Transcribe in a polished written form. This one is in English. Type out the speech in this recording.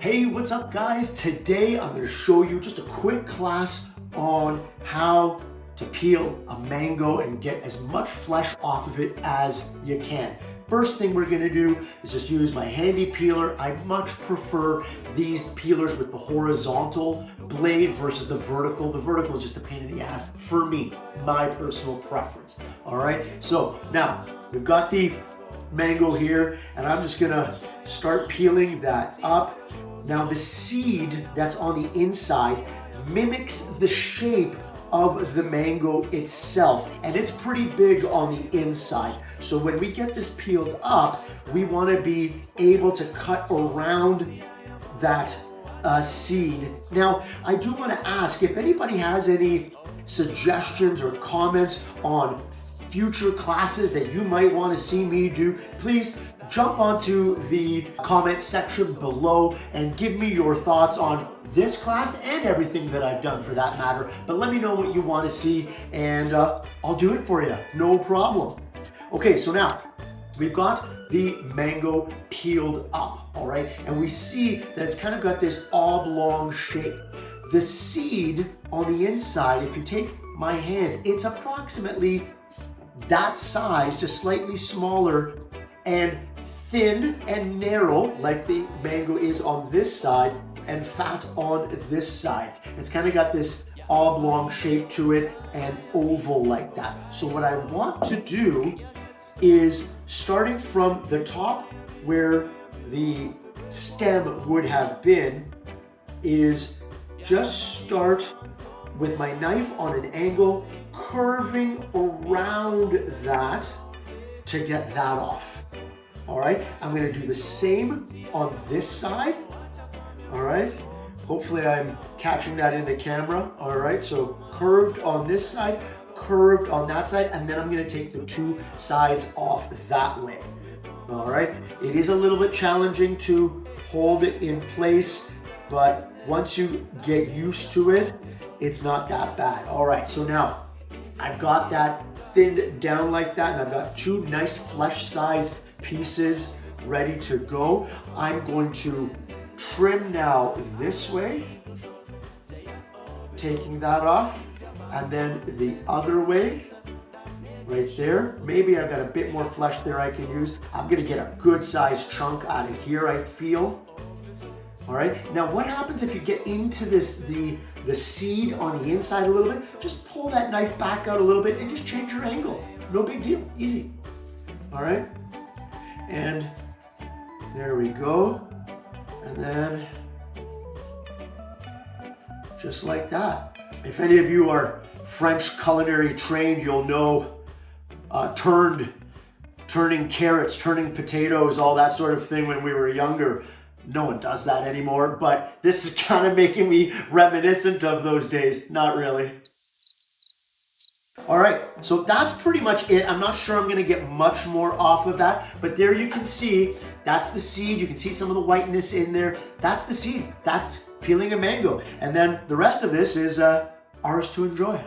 Hey, what's up guys? Today I'm going to show you just a quick class on how to peel a mango and get as much flesh off of it as you can. First thing we're going to do is just use my handy peeler. I much prefer these peelers with the horizontal blade versus the vertical. The vertical is just a pain in the ass for me, my personal preference. All right, so now we've got the mango here and I'm just gonna start peeling that up. Now the seed that's on the inside mimics the shape of the mango itself, and it's pretty big on the inside. So when we get this peeled up, we want to be able to cut around that seed. Now, I do want to ask if anybody has any suggestions or comments on future classes that you might want to see me do, please jump onto the comment section below and give me your thoughts on this class and everything that I've done for that matter. But let me know what you want to see and I'll do it for you, no problem. Okay, so now we've got the mango peeled up, all right? And we see that it's kind of got this oblong shape. The seed on the inside, if you take my hand, it's approximately that size, just slightly smaller and thin and narrow like the mango is on this side and fat on this side. It's kind of got this oblong shape to it and oval like that. So what I want to do is, starting from the top where the stem would have been, is just start with my knife on an angle, curving around that to get that off. All right, I'm gonna do the same on this side. All right, hopefully I'm catching that in the camera. All right, so curved on this side, curved on that side, and then I'm gonna take the two sides off that way. All right, it is a little bit challenging to hold it in place, but once you get used to it, it's not that bad. All right, so now I've got that thinned down like that, and I've got two nice flesh size pieces ready to go. I'm going to trim now this way, taking that off, and then the other way, right there. Maybe I've got a bit more flesh there I can use. I'm gonna get a good sized chunk out of here, I feel. All right, now what happens if you get into this, the seed on the inside a little bit? Just pull that knife back out a little bit and just change your angle. No big deal, easy. All right, and there we go. And then just like that. If any of you are French culinary trained, you'll know turning carrots, turning potatoes, all that sort of thing when we were younger. No one does that anymore, but this is kind of making me reminiscent of those days. Not really. All right, so that's pretty much it. I'm not sure I'm gonna get much more off of that, but there you can see, that's the seed. You can see some of the whiteness in there. That's the seed. That's peeling a mango. And then the rest of this is ours to enjoy.